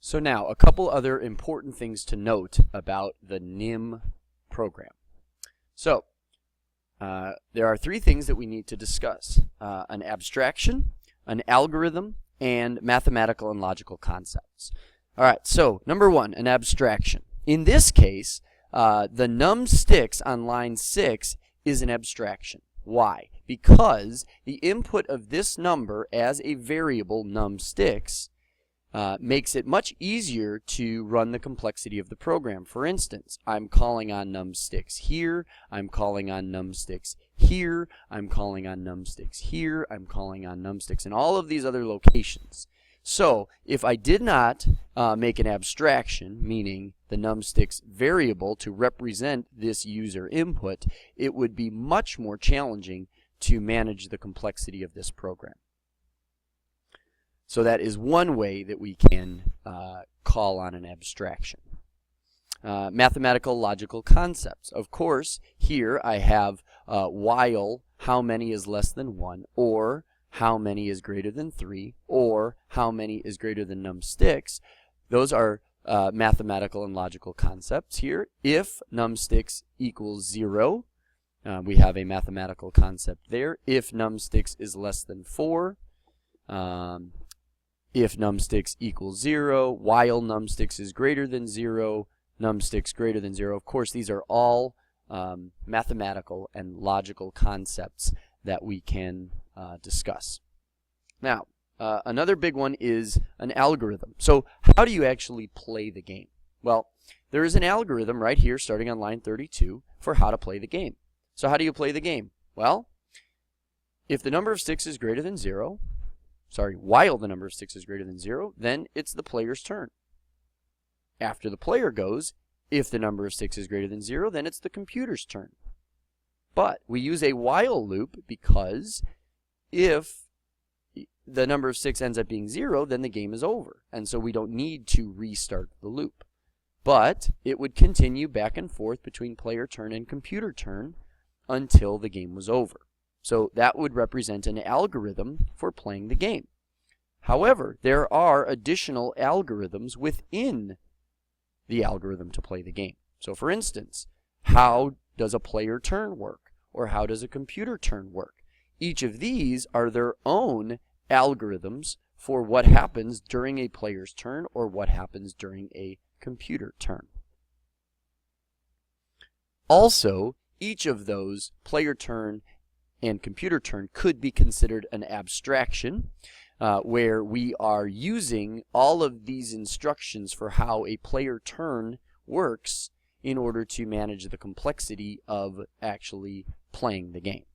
So now, a couple other important things to note about the NIM program. So, there are three things that we need to discuss. An abstraction, an algorithm, and mathematical and logical concepts. All right, so number one, an abstraction. In this case, the num_6 on line 6 is an abstraction. Why? Because the input of this number as a variable num_6 makes it much easier to run the complexity of the program. For instance, I'm calling on num_6 here, I'm calling on num_6 here, I'm calling on num_6 here, I'm calling on num_6 in all of these other locations. So if I did not make an abstraction, meaning the num_6 variable to represent this user input, it would be much more challenging to manage the complexity of this program. So that is one way that we can call on an abstraction. Mathematical logical concepts. Of course, here I have while how many is less than 1, or how many is greater than 3, or how many is greater than num_6. Those are mathematical and logical concepts here. If num_6 equals 0, we have a mathematical concept there. If num_6 is less than 4, if num_6 equals 0, while num_6 is greater than 0, num_6 greater than 0. Of course, these are all mathematical and logical concepts that we can discuss. Now, another big one is an algorithm. So how do you actually play the game? Well, there is an algorithm right here starting on line 32 for how to play the game. So how do you play the game? Well, if the number of 6 is greater than 0, while the number of 6 is greater than 0, then it's the player's turn. After the player goes, if the number of 6 is greater than 0, then it's the computer's turn. But we use a while loop because if the number of 6 ends up being 0, then the game is over. And so we don't need to restart the loop. But it would continue back and forth between player turn and computer turn until the game was over. So that would represent an algorithm for playing the game. However, there are additional algorithms within the algorithm to play the game. So for instance, how does a player turn work? Or how does a computer turn work? Each of these are their own algorithms for what happens during a player's turn or what happens during a computer turn. Also, each of those player turn and computer turn could be considered an abstraction where we are using all of these instructions for how a player turn works in order to manage the complexity of actually playing the game.